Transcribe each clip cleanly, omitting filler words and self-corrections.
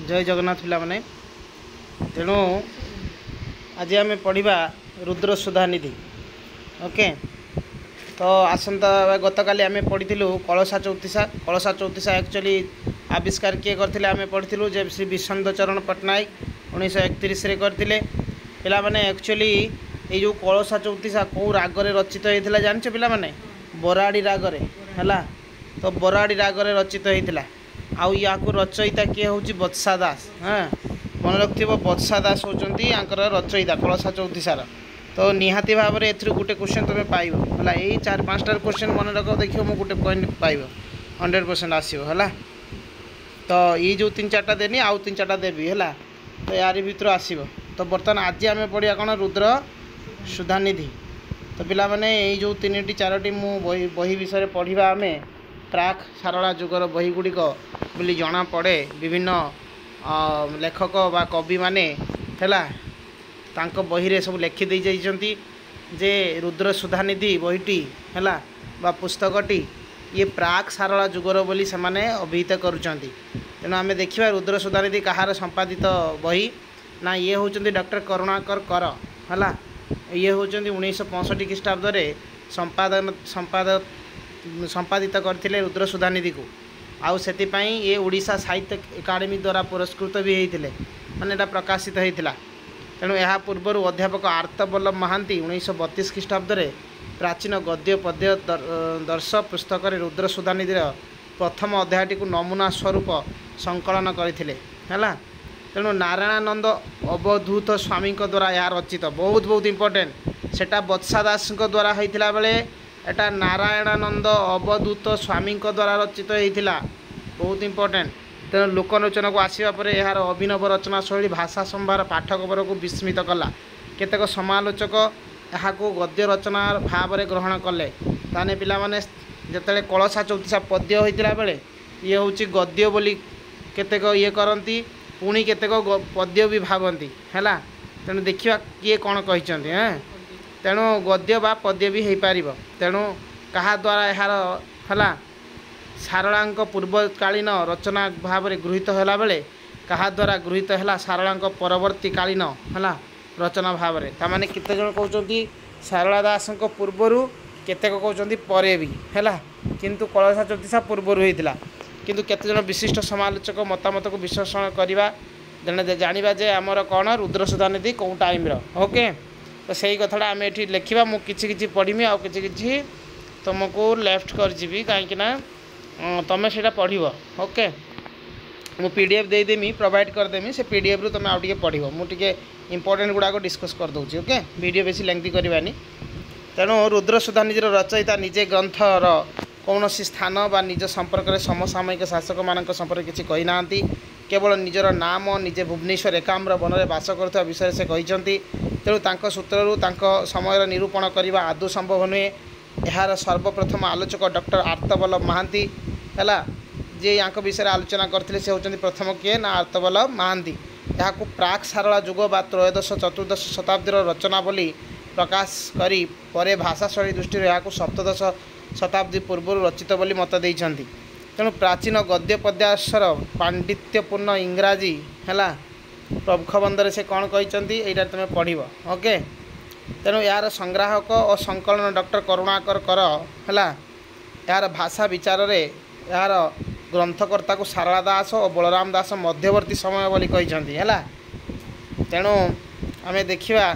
जय जगन्नाथ पिला माने तेणु आज आम पढ़ा रुद्र सुधानिधि। ओके तो आसंता गत काली आम पढ़ी कलशा चौतीसा एक्चुअली आविष्कार किए करते आम पढ़ी जे श्री विश्वनाथ चरण पट्टनायक 1931 करते पिला माने एक्चुअली ये जो कलशा चौतीसा कौ रागरे रचित होता जानछ पिला माने बराड़ी रागरे है। तो बराड़ी रागरे रचित होता आउ या रचयिता किए हूँ बत्सा दास। हाँ मन रखिए बत्सा दास होती रचयिता कलशा चौतीसार। तो निहाती भाव में एथुरु गोटे क्वेश्चन तुम पाइब है यही 4-5टा क्वेश्चन मन रख देखिए मुझे गोटे पॉइंट पाइब 100% आसो है। तो ये जो 3-4टा देनी आउ 3-4टा देवी है तो यार भर आसो। तो बर्तमान आज आम पढ़ा कौन रुद्र सुधानिधि। तो पिला माने ये जो 3-4टी बही विषय पढ़ा आम प्राक सारला जुगर बही गुड़िक बोली जना पड़े विभिन्न लेखक बा कवि माने हैला तांको बही रे सब लिखि दे जाइछंती जे रुद्र सुधानिधि बहीटी हैला बा पुस्तकटी ये प्राक सारला जुगर बोली से माने अभिहित करूछंती। तेणु आम देखिबा रुद्र सुधानिधि कहार संपादित बही ना ये होचंती डॉक्टर करुणाकर कर हैला। ये होचंती 1965 ख्रीष्टाब्द रे संपादित करथिले रुद्र सुधानिधि को आउ से ये ओडिशा साहित्य एकाडेमी द्वारा पुरस्कृत भी होते माने एटा प्रकाशित होता। तेणु यह पूर्वर अध्यापक आर्तवल्लभ महांती 1932 ख्रीष्टाब्द रे प्राचीन गद्य पद्य दर्श पुस्तक रुद्र सुधानिधिर प्रथम अध्यायटी को नमूना स्वरूप संकलन करथिले हैला। तेणु नारायणानंद अवधूत स्वामी द्वारा यह रचित बहुत इंपोर्टेंट सेटा बत्सा दास द्वारा होता बेले एटा नारायणानंद अवधूत स्वामी द्वारा रचित होता बहुत इंपोर्टेंट। तेणु लोकलोचन को आसवा पर यार अभिनव रचना शैली भाषा संभार पाठक वर्ग को विस्मित कला। केतेक समालोचक यहाँ गद्य रचना भाव में ग्रहण कले ताने पिला माने जतले कलशा चौतीसा पद्य होता बेले ये हूँ गद्य बोली केतेक ये करती पुणी केतेक पद्य भी भावती है। तेणु देखा किए कौन कहते हैं तेणु गद्य बा पद्य भी हो पार। तेणु कहा द्वारा यार है सारला पूर्वकालीन रचना भाव में गृहीत होला बेले कहा द्वारा गृहीत है सारला परवर्ती कालीन है रचना भाव में ताने केते जन कहते सारला दास पूर्वर केतेक कहते परे भी है किंतु कलशा चौतीसा पूर्वर होता किंतु केते जन विशिष्ट समालोचक मतामत को विश्लेषण करवा जाना जे आमर कौन रुद्र सुधानिधि कौ टाइम ओके। तो सही कथाटा आम ये लिखा मुझे किसी पढ़ी आउ कि तुमको लेफ्ट करजी कहीं तुम से पढ़ ओके मु पीडीएफ देदेमी प्रोवाइड करदेमी से पीडीएफ रू तुम आउ टे पढ़ मुझे इंपोर्टेंट गुड़ाक डिस्कस कर दूसरी ओके वीडियो बेसी लेंथी करवानी। तेणु रुद्र सुधानिधिर रचयिता निजे ग्रंथर कौन स्थान बा निज संपर्क में समसामयिक शासक मान संपर्क किसी कही ना केवल निजर नाम निजे भुवनेश्वर एकाम्र वन में बास कर विषय से कहते। तेणु तांको सूत्रु समय निरूपण करने आदौ संभव नुहे। यार सर्वप्रथम आलोचक डॉक्टर आर्तवल्लभ महांती है जे या विषय आलोचना करते से होती प्रथम किए ना आर्तवल्लभ महांती। यहाँ प्राक सारला जुग बा त्रयोदश-चतुर्दश शताब्दीर रचना बोली प्रकाश करी परे भाषा शैली दृष्टि यहाँ सप्तदश शताब्दी पूर्व रचित बोली मत देइछंती। तेणु प्राचीन गद्य पद्यासर पांडित्यपूर्ण इंग्राजी है प्रमुख बंदर से कौन कहते यहाँ तुम पढ़ ओके। तेणु यार संग्राहक और संकलन डॉक्टर करुणाकर कर है यार भाषा विचार रे यार ग्रंथकर्ता को सारला दास और बलराम दास मध्यवर्ती समय बोली कहते है। तेणु आम देखा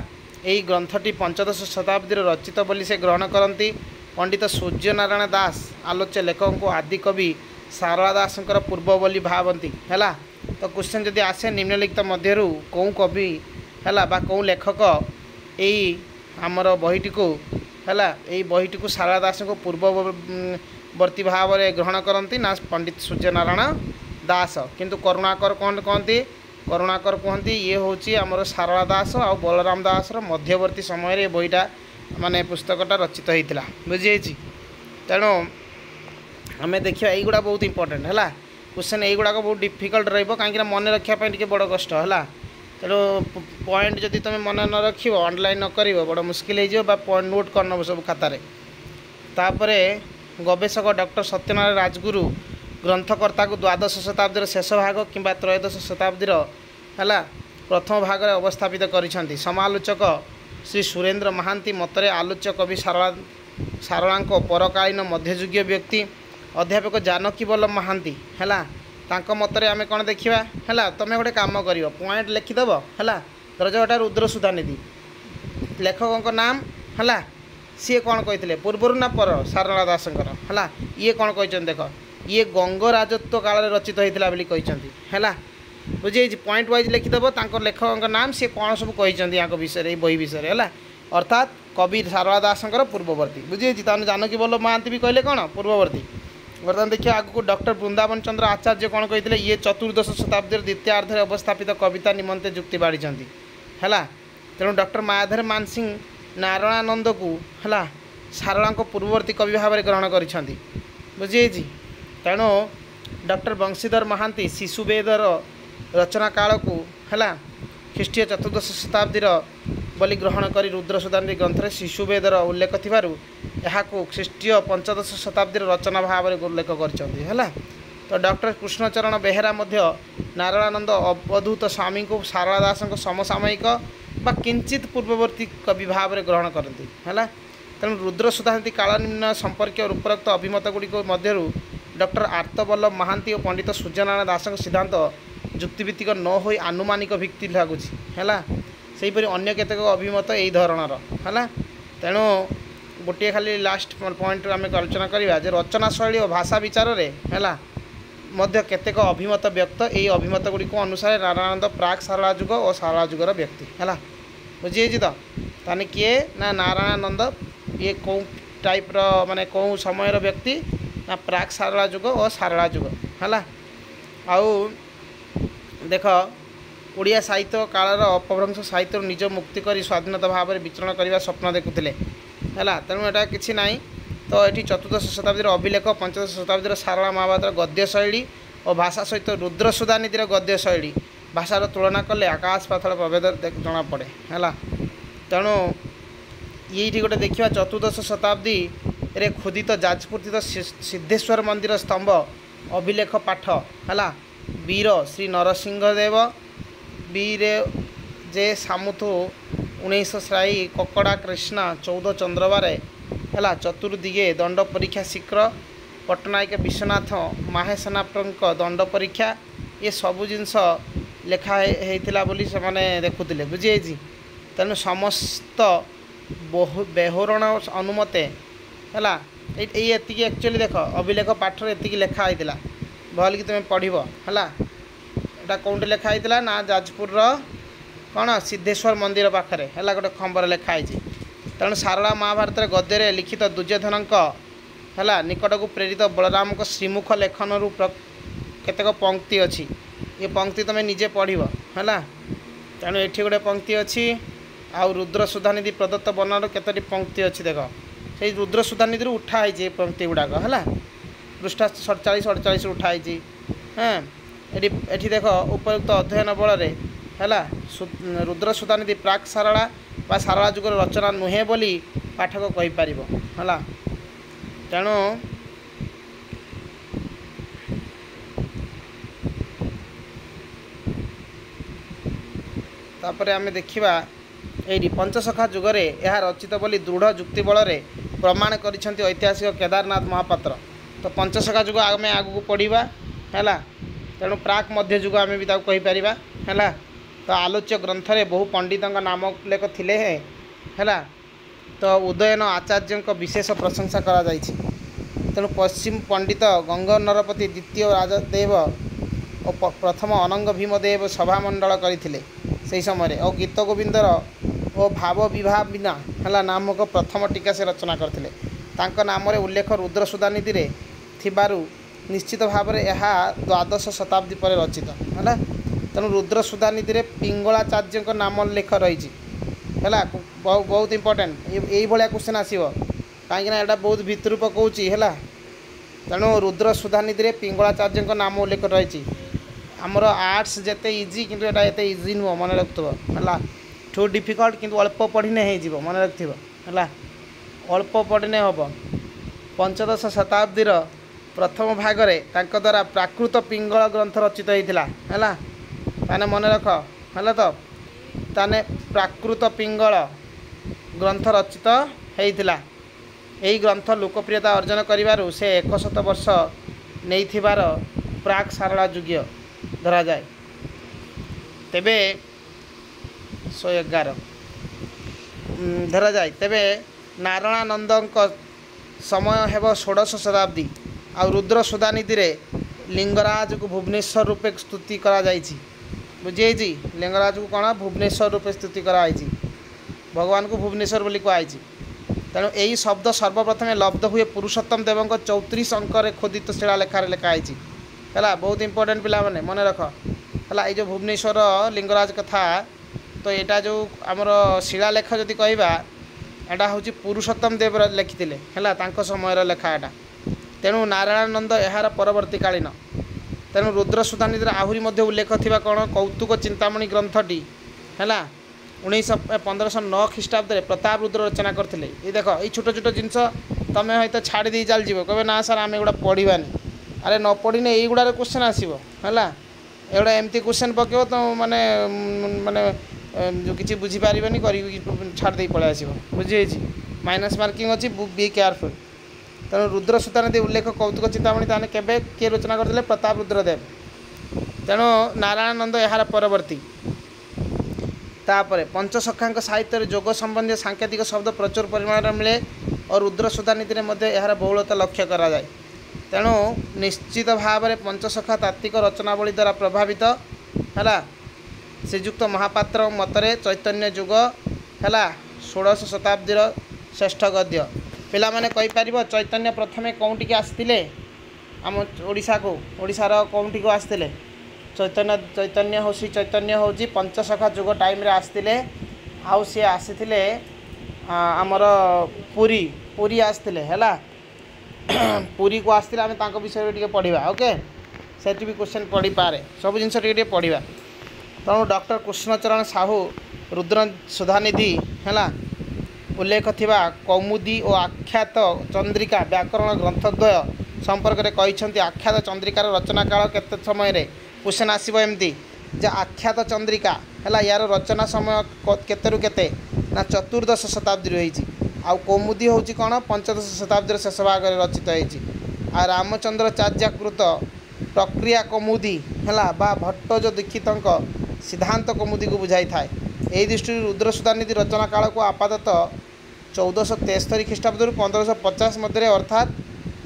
यही ग्रंथटी पंचदश शताब्दी रचित बोली से ग्रहण करती। पंडित सूर्यनारायण दास आलोच्य लेखक को आदि कवि सारला दास पूर्व बोली भावती है। तो क्वेश्चन जदि आसे निम्नलिखित मध्यरु कौ कवि है बा कौ लेखक यही आमर बहीटी को है यही बहीटी को सारला दास को पूर्ववर्ती भाव में ग्रहण करती ना पंडित सूर्यनारायण दास किंतु करुणाकर कौन कहती करुणाकर कहती ये हूँ आमर सारला दास और बलराम दास मध्यवर्ती समय बहीटा माने पुस्तकटा रचित होता बुझी। तेणु आम देखा युवा बहुत इंपोर्टेंट है क्वेश्चन युवाक बहुत डिफिकल्ट रही मन रखापी बड़ कष्ट है। तेणु पॉइंट जदि तुम मन न रख ऑनलाइन न कर बड़ मुस्किल हो पॉइंट नोट कर नब सब खातार। तापर गवेषक डॉक्टर सत्यनारायण राजगुरु ग्रंथकर्ता को द्वादश शताब्दी शेष भाग किंबा त्रयोदश शताब्दी है प्रथम भाग में अवस्थापित करिसेंती। समालोचक श्री सुरेंद्र महांती मतरे आलोच्य कवि सारला परकालीन मध्ययुगीय व्यक्ति अध्यापक जानकी वल्लभ महांती है तांको मतरे आमे कौन देखा है तुम गोटे कम कर पॉइंट लिखिदेव है रजटा रुद्र सुधानिधि लेखकों नाम है सी कौन कही पूर्वर ना पर सारला दासंकर है ये कौन कही देख ये गंग राजत्व काल रचित होता है बुझे पॉइंट वाइज लिखिदेव लेखकों नाम सी कौन सब कही विषय बही विषय है अर्थात कवि सारला दासंकर पूर्ववर्ती बुझे जानकी वल्लभ महांती भी कहले कौन पूर्ववर्ती। बर्तमान देखिए आगु डॉक्टर वृंदावन चंद्र आचार्य कौन कही ये चतुर्दश शताब्दी द्वितीयार्धे अवस्थापित कविता निमंते जुक्ति बाढ़ी है तेणु डॉक्टर मायाधर मानसिंह नारायणानंद को है सारला पूर्ववर्ती कवि भाव में ग्रहण कर बुझे तेणु डॉक्टर बंशीधर महांती शिशुवेदर रचना काल को है ख्रीष्टीय चतुर्दश शताब्दी बोली ग्रहण कर रुद्र सुधानिधि ग्रंथ शिशुवेदर उल्लेख थिबारु यहाकू ख्रीष्टीय पंचदश शताब्दी रचना भाव में उल्लेख कर तो डॉक्टर कृष्णचरण बेहेरा नारायणानंद अवधूत स्वामी को सारला दास समसामयिक बा किंचित पूर्ववर्ती कवि भाव में ग्रहण करती है तेणु रुद्र सुधानिधि कालनिम्न संपर्क उपरोक्त अभिमत गुड़िक मध्य डॉक्टर आर्तवल्लभ महांती और पंडित सूर्यनारायण दास सिद्धांत जुक्तिभित्तिक न हो आनुमानिक भित्ति लगुच है सेहीपरि अन्य केतेक अभिमत यही धरणर है तेणु गोटे खाली लास्ट पॉइंट आम आलोचना करवा रचना शैली और भाषा विचार है मध्य केतेक अभिमत व्यक्त यही अभिमत गुड़िक अनुसार नारायणानंद प्राक सारला जुग और सारला जुगर व्यक्ति है बुझे तो ताने किए ना नारायणानंद ये कौ टाइप माने कौ समय व्यक्ति ना प्राक सारला जुग और सारला जुग है आउ देख ओडिया साहित्य कालर अपभ्रंश साहित्य निज मुक्ति कर स्वाधीनता भाव में विचरण करने स्वप्न देखुले है तेणु यहाँ कि ना तो ये चतुर्दश शताब्दी अभिलेख पंचदश शताब्दी सारला महाभारत गद्य शैली और भाषा सहित रुद्र सुधानिधि गद्य शैली भाषार तुलना कले आकाश पाताल प्रभेद जना पड़े है तेणु ये गोटे देखा चतुर्दश शताब्दी रे खुदित जाजपुर स्थित सिद्धेश्वर मंदिर स्तंभ अभिलेख पाठ है वीर श्री नरसिंहदेव वीर जे सामुथु 19 श्राई ककड़ा कृष्णा 14 चंद्रवार है चतुर्दिगे दंड परीक्षा शीघ्र पट्टनायक विश्वनाथ माहेसेनापक दंड परीक्षा ये सबू जिनस लेखाई बोली से माने देखुले बुझे तेणु समस्त बेहरण अनुमते है ये एक्चुअली देख अभिलेख पाठर ये लेखाई भल कि तुम्हें पढ़ है एटा कौटे लिखाई ना जाजपुर कौन सिद्धेश्वर मंदिर पाखे है गोटे खंबर लिखाई तेणु सारला महाभारत गद्य लिखित दुर्योधन है निकट को प्रेरित बलराम को श्रीमुख लेखन रु केतेक पंक्ति अच्छी ये पंक्ति तुम्हें निजे पढ़ है तेणु ये गोटे पंक्ति अच्छी आउ रुद्र सुधानिधि प्रदत्त वर्णर केतोटी पंक्ति अच्छी देख से रुद्र सुधानिधि उठाई पंक्ति गुड़ाक है पृष्ठा 47-48 उठाई हाँ ये देख उपयुक्त अध्ययन बल है रुद्र सुधानिधि प्राक सारला बा सारला जुगर रचना नुहे बोली पाठक कहीपर है तेणु तापर आम देखा ये पंचसखा जुगरे यह रचित बोली दृढ़ जुक्ति बल प्रमाण कर ऐतिहासिक केदारनाथ महापात्र तो पंचसखा जुग आम आगू पढ़ा है तेणु प्राक मध्य जुग आम भी कहीपर है तो आलोच्य ग्रंथ रे बहु पंडित नाम उल्लेख थिले है तो उदयन आचार्य विशेष प्रशंसा करा जायछि तेणु पश्चिम पंडित गंग नरपति द्वितीय राजदेव और प्रथम अनंग भीमदेव सभामंडल करथिले से समय और गीत गोविंदर और भाव विवाह बिना है नामक प्रथम टीका से रचना करथिले तांको नाम रे उल्लेख रुद्र सुधानिधि रे थिबारु निश्चित भाव में यह द्वादश शताब्दी पर रचित है तेणु रुद्र सुधानिधि रे पिंगलाचार्य नाम उल्लेख रही है बहुत इंपोर्टेंट यही भाया क्वेश्चन आसो कहीं यहाँ बहुत भितर पकाऊँ है तेणु रुद्र सुधानिधि रे पिंगलाचार्य नाम उल्लेख रही आमर आर्ट्स जिते इजी किंतु एटा एते इजी नुह मन रखुव है ठू डिफिकल्ट किंतु अल्प पढ़ने हो मन रखिव है अल्प पढ़ने हम पंचदश शताब्दीर प्रथम भागरे तांको द्वारा प्राकृत पिंगल ग्रंथ रचित होता है। ताने मन रख है तो ताने प्राकृत पिंगल ग्रंथ रचित होता। यही ग्रंथ लोकप्रियता अर्जन करिबारु से 100 वर्ष नहीं थिबार प्राक सारला युग धरा जाए। तेबे 111 धरा जाए। तेबे नारायणानंद समय हेब 16 शताब्दी आ रुद्र सुधानिधि रे लिंगराज को भुवनेश्वर रूपे स्तुति करा जाइछि। बुझे लिंगराज को कौन भुवनेश्वर रूपे स्तुति कराई। भगवान को भुवनेश्वर बोली कहुई। तेणु यही शब्द सर्वप्रथम लब्ध हुए पुरुषोत्तम देव 34 अंक खोदित शिलालेखार लिखाई है। बहुत इंपोर्टेंट पिला माने मन रख है। ये जो भुवनेश्वर लिंगराज कथा तो यहाँ जो आमर शिलालेख जदि कहवा एटा हूँ पुरुषोत्तम देव लिखिते है समय लेखा एटा। तेणु नारायणानंद यार परवर्ती कालीन। तेणु रुद्र सुधानिधि आहरी उल्लेख थी कौन कौतुक चिंतामणि ग्रंथटी है 1509 ख्रीष्टाब्द प्रताप रुद्र रचना करते। ये देख ये छोट छोट जिनस तुम हयत छाड़ी दे चल जाव कहे ना सर आम एगुड़ा पढ़ानी। अरे न पढ़ने युड़ा क्वेश्चन आसो है एगुड़ा एमती क्वेश्चन पकेब तो माने माने जो किसी बुझीपारे कर छाड़ी पलि आस बुझे माइनस मार्किंग अच्छी बी केयरफुल। तेणु रुद्र सुधानिधि उल्लेख कौतुक चिंतामणि ताने केबे किए रचना करते प्रताप रुद्रदेव। तेणु नारायणानंद यार परवर्ती। तापर पंचसखांक साहित्य जोग संबंधी सांकेतिक शब्द प्रचुर परिमाण मिले और रुद्र सुधानिधि यार बहुलता लक्ष्य करा जाए। तेणु निश्चित भाव में पंचसखा तात्विक रचनावली द्वारा प्रभावित है। श्रीजुक्त महापात्र मतरे चैतन्य युग है 16 शताब्दी श्रेष्ठ गद्य। पिला माने कहि परिबो चैतन्य प्रथमे कौंटी के आसतिले आम ओडिशा को ओडिशार कौंटी को आसतिले चैतन्य चैतन्य हो श्री चैतन्य हूँ पंचसखा युग टाइम रे आसतिले। आउ सी आसीथिले आमर पुरी पुरी आसतिले हैला पुरी को आसतिले आमे तांको विषय टिके पढ़िबा। ओके सेठी भी क्वेश्चन पढ़ी पारे सब जिनस टिके पढ़िबा। तेणु डॉक्टर कृष्णचरण साहू रुद्र सुधानिधि है उल्लेख थिबा कौमुदी और आख्यात चंद्रिका व्याकरण ग्रंथद्वय संपर्क में कही। आख्यात चंद्रिकार रचना काल केते समय रे क्वेश्चन आसब एमती जे आख्यात चंद्रिका है यार रचना समय केतेरु केते ना 14 शताब्दी रही। आ कौमुदी हूँ कौन 15 शताब्दी शेष भाग में रचित होती। आ रामचंद्राचार्यकृत प्रक्रिया कौमुदी है बा भट्टज दीक्षित सिद्धांत कौमुदी को बुझाई थाए। यही दृष्टि रुद्र सुधानिधि रचना काल को आपाततः 1473 ख्रीष्टाब्द 1550 मध्य अर्थात।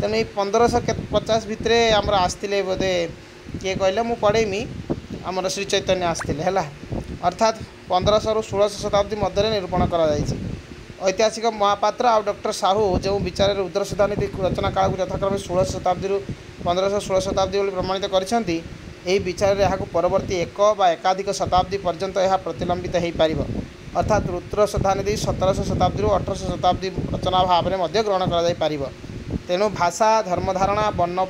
तेणु 1550 भितर आमर आसते बोधे किए कहले मु पढ़ेमी आमर श्री चैतन्य आसते है अर्थात 1500 रु 16 शताब्दी मध्य निरूपण कर ऐतिहासिक महापात्र आ डॉक्टर साहू जो विचार रुद्र सुधानिधि रचना काल को यथाक्रम 16 शताब्दी 1516 शताब्दी प्रमाणित करछंती। यही विचार यहाँ परवर्ती एक बा एकाधिक शताब्दी पर्यंत यह प्रतिलंबित हो पार अर्थात रुद्र सुधानिधि 1700 शताब्दी 1800 शताब्दी रचना भाव में ग्रहण कर। तेणु भाषा धर्मधारणा वर्ण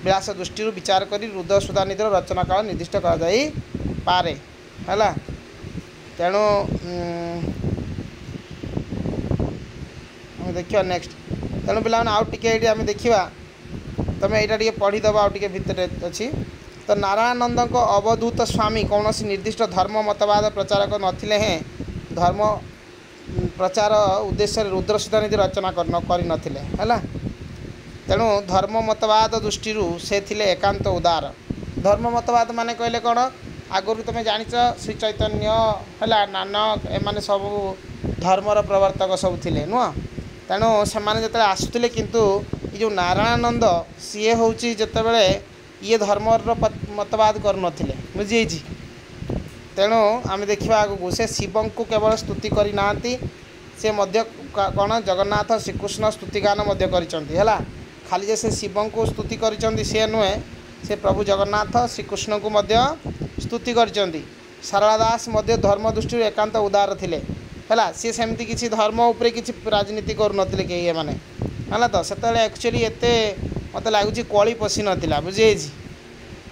विलास दृष्टि विचार कर रुद्र सुधानिधि रचना काल निर्दिष्ट करे है। तेणु देखिए नेक्स्ट। तेणु पिला आउ टे आम देखा तुम यहाँ टे पढ़ीदब आउ टे भितर अच्छी। तो नारायणानंद अवधूत स्वामी कौन सी निर्दिष्ट धर्म मतवाद प्रचारक नथिले हैं। धर्म प्रचार उद्देश्य रुद्र सुधानिधि रचना कर है। तेणु धर्म मतवाद दृष्टि से थिले एकांत उदार। धर्म मतवाद माने कहले कौन आगुरी तुम जान श्री चैतन्य है नानक एमाने सब धर्मर प्रवर्तक सब थिले नुह। तेणु से जो आसुले किंतु ये जो नारायणानंद सी हूँ जितेबले ये धर्मर मतवाद करनथिले बुझी। तेणु आम देखा आगू से शिव को केवल स्तुति करना से कौन जगन्नाथ श्रीकृष्ण स्तुतिगान है। खाली जे से शिव को स्तुति कर नुहे से प्रभु जगन्नाथ श्रीकृष्ण को स्तुति कर। सारला दास धर्म दृष्टि एकांत उदार थिले है। सी सेमती किसी धर्म उपरे किसी राजनीति करुनथिले के माने है तो से एक्चुअली एत मत लगुच कली पशि नाला बुझे।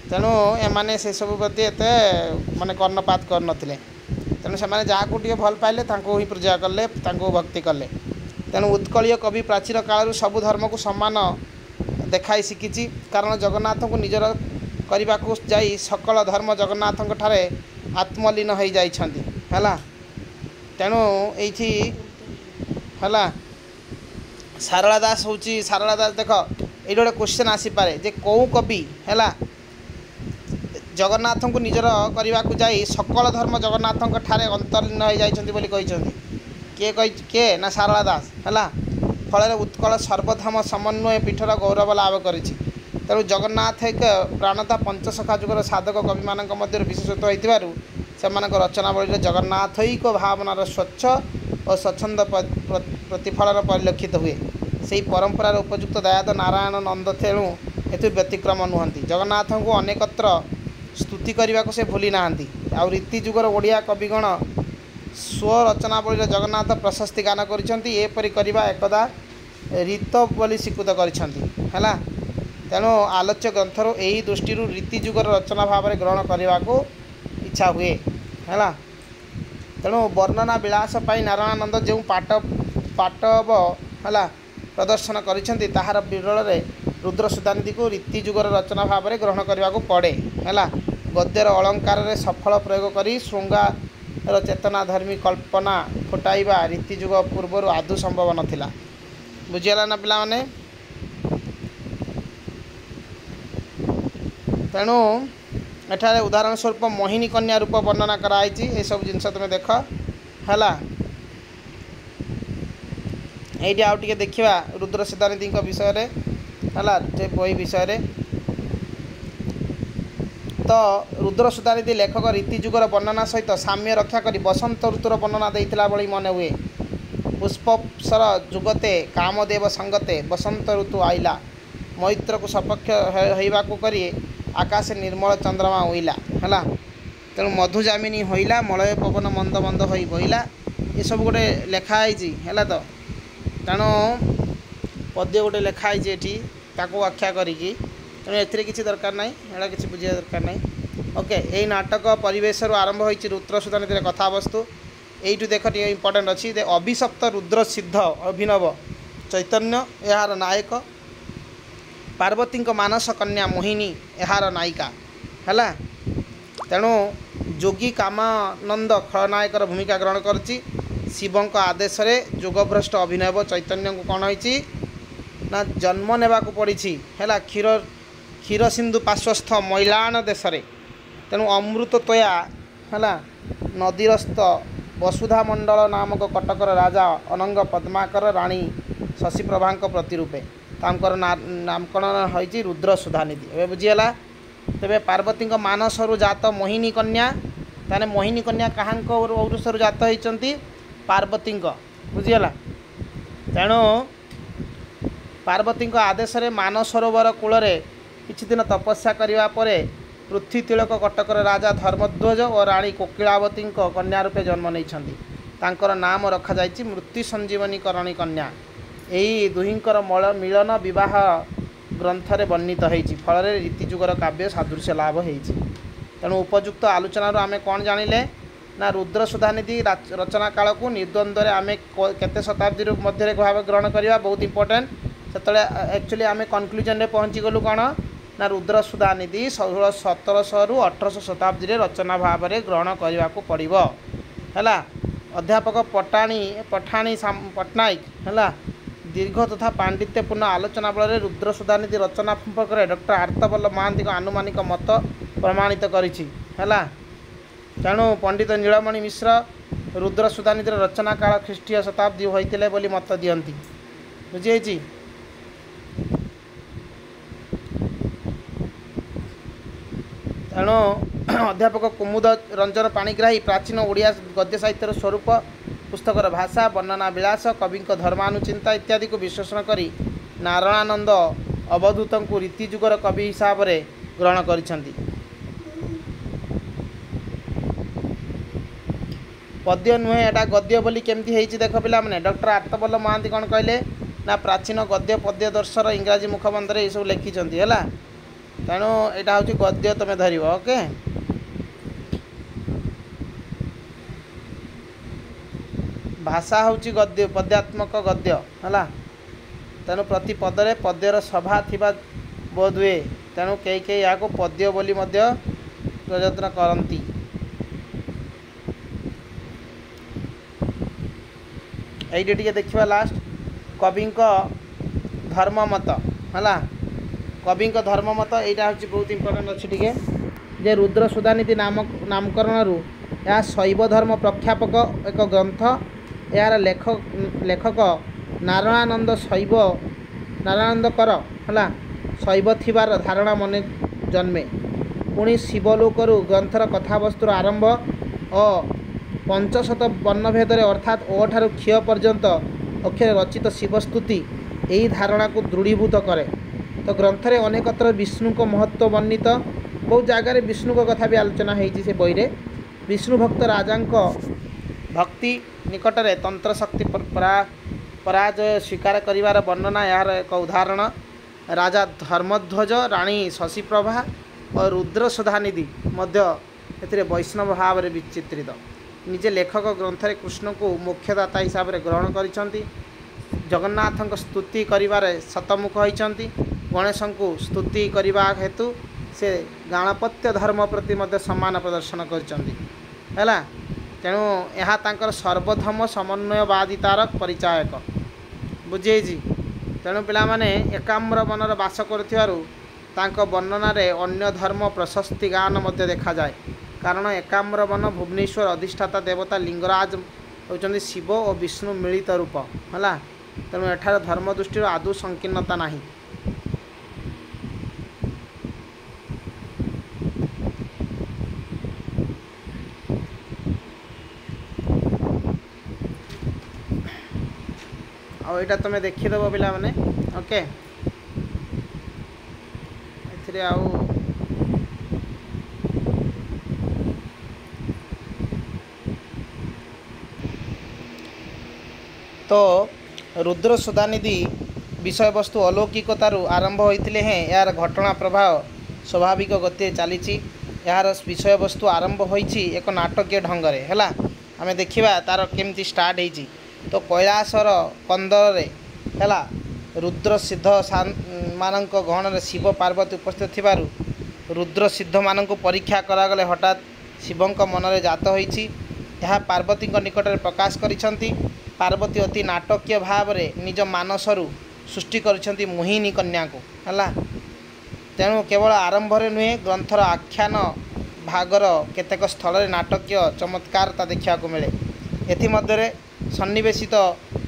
तेणु एमाने से सब प्रति एत माने कर्णपात करनथिले। तेणु से जहाँ टे भल पाइले ही पूजा कले भक्ति कले। तेणु उत्कलीय कवि प्राचीन काल सबु धर्म को सम्मान देखाई शिखी कारण जगन्नाथ को निजर करने को जाई सकल धर्म जगन्नाथ ठारे आत्मलीन हो जाइछंती हैला। तेणु ये हैला सारला दास हूँ सारला दास देख ये गोटे क्वेश्चन आसीपे जे कौ कवि हैला जगन्नाथ को निजर करने को जाई सकल धर्म जगन्नाथ ठारे अंतर्लीन हो जाइछंती किए ना सारला दास हैला। फल उत्कल सर्वधाम समन्वय पीठर गौरव लाभ करिछि। तेणु जगन्नाथ एक प्राणता पंचसखा जुगर साधक कवि मान विशेषत्व होइतिबारु सेमानक रचनावली जगन्नाथैक भावनार स्वच्छ और स्वच्छंद प्रतिफलन परिलक्षित हुए। से परंपरार उपयुक्त दयाद नारायण नंद तेणु एथु व्यतिक्रम नुहंती। जगन्नाथ को अनेकत्र स्तुति करने को से भूली नाहंती। आ रीति जुगर ओडिया कविगण स्व रचनावली जगन्नाथ प्रशस्ति गान करिसेंती। एपरि करबा एकदा रीत बोली स्वीकृत करिसेंती हैला। तेणु आलोच्य ग्रंथर यही दृष्टि रीति जुगर रचना भाव में ग्रहण करने को इच्छा हुए हैला। तेणु वर्णना विलास पाई नारायणानंद जो पाटव हैला प्रदर्शन करिसेंती ताहार विरल रुद्र सुधानिधि को रीति जुगर रचना भाव में ग्रहण करने को पड़े हैला। गद्यर अलंकार रे सफल प्रयोग करी श्रृंगार चेतना धर्मी कल्पना फुटाइबा रीति जुग पूर्वर आदौ संभव नथिला। बुझीगला ना पिला माने। तेणु एठारे उदाहरण स्वरूप मोहिनी कन्या रूप वर्णना कराई ये सब जिनस तुम देख हैला। ये आउ टिके देखिबा रुद्र सिद्धानिधि विषय रे हैला बही विषय तो रुद्र सुधानिधि लेखक रीति जुगर वर्णना सहित साम्य रक्षा करी बसंत ऋतुर वर्णना देइथिला बळी मने हुए। पुष्पसर जुगते कामदेव संगते बसंत ऋतु आइला मैत्र को सपक्ष होइबा को करी आकाश निर्मल चंद्रमा होइला हैला। तेणु मधुजामिनी होइला मलय पवन मंद मंद होई बहिला ये सब गोटे लेखाई है। तो तेणु पद्य गोटे लेखाई एठी ताको व्याख्या करिकी तेणु एथिरे किसी दरकार नहीं एटा किसी बुझिया दरकार नहीं। ओके यही नाटक परिवेश आरंभ होइछि रुद्र सुधानिधि कथावस्तु यू देख इम्पोर्टेंट अच्छी अभिशप्त रुद्र सिद्ध अभिनव चैतन्य यार नायक पार्वती मानस कन्या मोहिनी यार नायिका हैला। तेणु जोगी कामानंद खलनायकर भूमिका ग्रहण करछि। शिवों आदेश रे जोगभ्रष्ट अभिनव चैतन्य को कौन होइछि ना जन्म नेबा को पड़ी हैला क्षीर सिंधु पार्श्वस्थ मैलान देश रे। तेणु अमृत तोया हैला नदीरस्थ वसुधा मंडल नामक कटकर राजा अनंग पद्माकर राणी शशिप्रभा प्रतिरूपे तांकर नामकरण होइछि रुद्र सुधानिधि। ए बुझीगला। तेबे पार्वती मानसरु जात मोहिनी कन्या ताने मोहिनी कन्या कहांक औरुषरु जात होइचंती पार्वती बुझीगला। तेणु पार्वती आदेश रे मानसरोवर कूल किछि दिन तपस्या करिवा परे पृथ्वी तिलक कटकर राजा धर्मध्वज और राणी कोकिलावती कन्या रूपे जन्म नहीं तांकर नाम रखा जाइछि मृत्यु संजीवनी करणी कन्या। यही दुहिंकर मिलन विवाह ग्रंथ रे वर्णित होइछि। फल रीतिजुगर काव्य सादृश्य लाभ होइछि। तेणु उपयुक्त आलोचना आम कौन जानिले ना रुद्र सुधानिधि रचना काल को निर्द्वंद्व आम केते शताब्दी मध्य भाव ग्रहण करवा बहुत इंपोर्टेंट। से एक्चुअली आम कनक्लूजन रे पहुँची गलु कौन ना रुद्र सुधानिधि 1700 रु 1800 शताब्दी रचना भाव में ग्रहण करने को पड़ो है। अध्यापक पठाणी पट्टनायक है दीर्घ तथा पांडित्यपूर्ण आलोचना बल रुद्र सुधानिधि रचना संपर्क में डॉक्टर आर्तवल्लभ महांती आनुमानिक मत प्रमाणित करिछि है। तेणु पंडित नीलमणि मिश्र रुद्र सुधानिधि रचना काल ख्रीष्टीय शताब्दी होइतिले बोली मत दियंती। बुझी। तेणु अध्यापक कुमुद रंजन पाणिग्राही प्राचीन ओडिया गद्य साहित्यर स्वरूप पुस्तकर भाषा वर्णना विलास कवि धर्मानुचिंता इत्यादि को विश्लेषण करी नारायणानंद अवधूत को रीतिजुगर कवि हिसाब से ग्रहण करिसेंती। पद्य नुहे एटा गद्य बोली केमती हेइछि देख पिला माने। डॉक्टर आर्तवल्लभ महांती कौन कहले ना प्राचीन गद्य पद्य दर्शर इंग्राजी मुखबंध ये सब लिखिंट है। तेणु यहाँ हूँ गद्य तुम धर। ओके भाषा हूँ गद्य पद्यात्मक गद्य है। तेणु प्रति पदरे पद्यर सभा थिबा बोध हुए तेणु कई कई यहाँ पद्य बोली मध्य प्रयत्न करती। ये देखा लास्ट कवि धर्ममत है कवि धर्ममत यहाँ हूँ बहुत इंपोर्टेंट अच्छी टे जे रुद्र सुधानीति नामकरण यह शैव धर्म प्रख्यापक एक ग्रंथ यार लेखक नारायणानंद शैव नारायणानंद कर है शैव थिबार धारणा मन जन्मे पुणी शिवलोकरु ग्रंथर कथावस्तुर आरंभ और 500 वर्णभेदरे अर्थात ओ ठारू क्षीय पर्यंत अक्षर रचित शिवस्तुति यही धारणा को दृढ़ीभूत करे। तो ग्रंथरे अनेकत्र विष्णु को महत्व वर्णित बहुत जगार विष्णु को कथा भी आलोचना होती से बही विष्णु भक्त राजा भक्ति निकट में तंत्र शक्ति पराजय स्वीकार करिवार वर्णना यार एक उदाहरण राजा धर्मध्वज राणी शशिप्रभा और रुद्र सुधानिधि मध्य एथिरे वैष्णव भाव में विचित्रित निजे लेखक ग्रंथरे कृष्ण को मुख्यदाता हिसाब से ग्रहण करिसंती जगन्नाथ स्तुति करिवारे शतमुख होइचंती गणेश को स्तुति करने हेतु से गणपत्य धर्म प्रति मध्य सम्मान प्रदर्शन करिसंती हैला तेणु यहाँ तांकर सर्वधर्म समन्वयवादितार परिचायक बुझे तेणु पिला माने एकाम्र वनर बास करुथिबारु तांको वर्णना रे अन्य धर्म प्रशस्ति गान मध्य देखा जाए कारण एकाम्र वन भुवनेश्वर अधिष्ठाता देवता लिंगराज होउचंदी शिव और विष्णु मिलित रूप है तेणु एठार धर्म दृष्टि आदौ संकीर्णता नहीं। और यहाँ तुम्हें देखीदेव पिला माने ओके एथिरे आउ तो रुद्र सुधानिधि विषय वस्तु अलौकिकतार आरंभ होते हैं यार घटना प्रभाव स्वाभाविक गति चली यार विषय वस्तु आरंभ होती एक नाटकीय ढंगरे है आम देखा तार केमती स्टार्ट होती तो कैलासर कंदर है रुद्र सिद्ध मान गहन शिव पार्वती उपस्थित थिबारु रुद्र सिद्ध मान परीक्षा करागले हठात शिवंक मनरे जात होईछि यह पार्वती निकट में प्रकाश करिसंती पार्वती अति नाटकीय भाव में निज मानसरू सृष्टि करिसंती मोहिनी कन्या को है तेणु केवल आरंभ नुहे ग्रंथर आख्यान भागर केतेक स्थल नाटकीय चमत्कारता देखा मिले एथिमध्यरे सन्निवेशित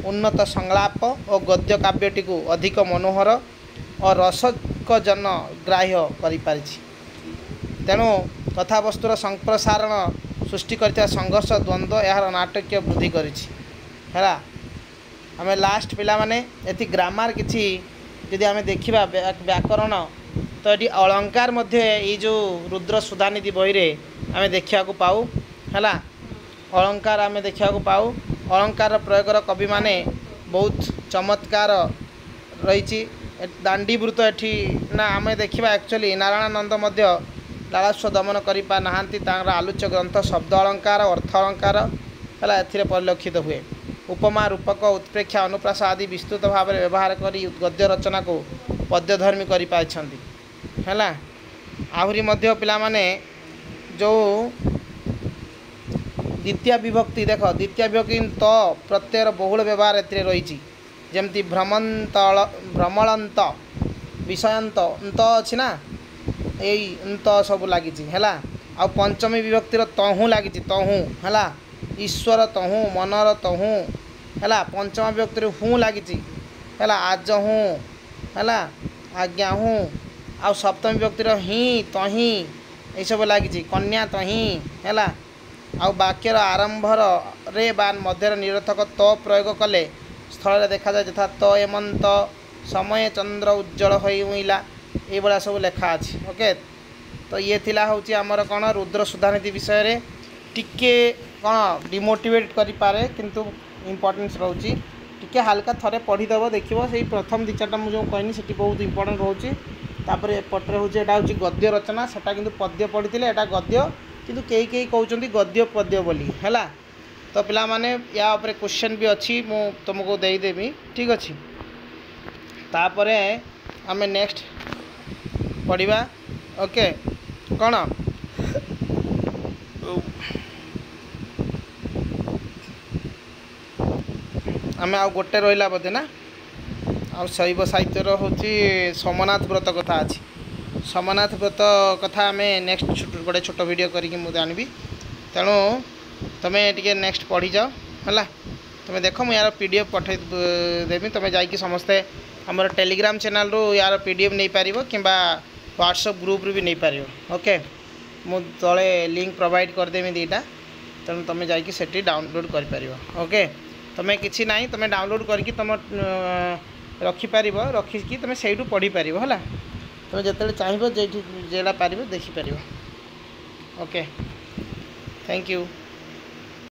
उन्नत संलाप और गद्य काव्यटी को अधिक मनोहर और रसकजन ग्राह्य करिपारिछि तेणु कथावस्तुर संप्रसारण सृष्टि करता संघर्ष द्वंद्व यार नाटकीय वृद्धि करिछि है आम लास्ट पिला माने एति ग्रामर किछि यदि आम देखा व्याकरण तो ये अलंकार मध्य ये जो रुद्र सुधानिधि बही रे आम देखा पाऊ है अलंकार आम देखा पाऊ अलंकार प्रयोगर कवि माने बहुत चमत्कार रही दांडीवृत एठी ना आम देखा एक्चुअली नारायणानंद मध्य लालस्व दमन करि पा नाहांती तांकर आलोच्य ग्रंथ शब्द अलंकार अर्थ अलंकार है एथिरे परिलक्षित हुए उपमा रूपक उत्प्रेक्षा अनुप्रास आदि विस्तृत भाव में व्यवहार करी गद्य रचना को पद्यधर्मी करि पाइछंती है आहरी मध्य पिला माने जो द्वितीय विभक्ति देख द्वितीय विभक्ति तो प्रत्ययर बहुल व्यवहार एथिरे रही जमती भ्रमणंत विषयंत अंत अच्छी ना यही अंत सब लगी है आ पंचमी विभक्तिर तहु लगी तहु है ईश्वर तहु मनर तहु है पंचम विभक्तिर हूँ लगी है आज हूँ है आज्ञा हूँ आ सप्तमी विभक्तिर ही तही ये सब लगी कन्या तही है आ वाक्यर आरंभर रे बा मध्य निरर्थक तो प्रयोग कले स्थल देखा जाए यथा तो एमंत समय चंद्र उज्जवल होइला ये सब लेखा अच्छी ओके तो ये थिला होची आमर कौन रुद्र सुधानिधि विषय रे टिके कौन डिमोटिवेट करि पारे किंतु इम्पोर्टेन्स रोची टिके हल्का थरे पढ़ीदेव देखिए से प्रथम दी चार्टा मुझे कहनी से बहुत इंपोर्टेंट रोचे तापर एपटे हूँ यहाँ हूँ गद्य रचना सेटा किंतु पद्य पढ़ी एटा गद्य किंतु कई कई कहते गद्य पद्य बोली है तो पिला माने या उपरे क्वेश्चन भी अच्छी मु तुमको देदेवी ठीक अच्छी। तापरे आमे नेक्स्ट पढ़िबा ओके कौन आमे आ गोटे रहिला बोधे ना आ शैव साहित्यर हूँ सोमनाथ व्रत कथा अच्छी सोमनाथ व्रत कथा आमे नेक्स्ट गोटे छोट वीडियो करके मुझे जानवी तेणु तुम्हें टे नेक्स्ट पढ़ी जाओ है तुम्हें देख मुझे यार पीडीएफ पठे देवी तुम्हें जाकि समस्ते आमर टेलीग्राम चैनल रू यार पीडीएफ नहीं पार कि व्हाट्सएप ग्रुप रू भी नहीं पार ओके मु तले लिंक प्रोवाइड करदेवी दीटा तेणु तुम्हें जाकि सेठी डाउनलोड कर ओके तुम्हें किसी ना तुम्हें डाउनलोड करके तुम रखिपार रखिकी तुम से पढ़ी पार है तुम जो चाहिए जेटा पार देखिपार ओके थैंक यू।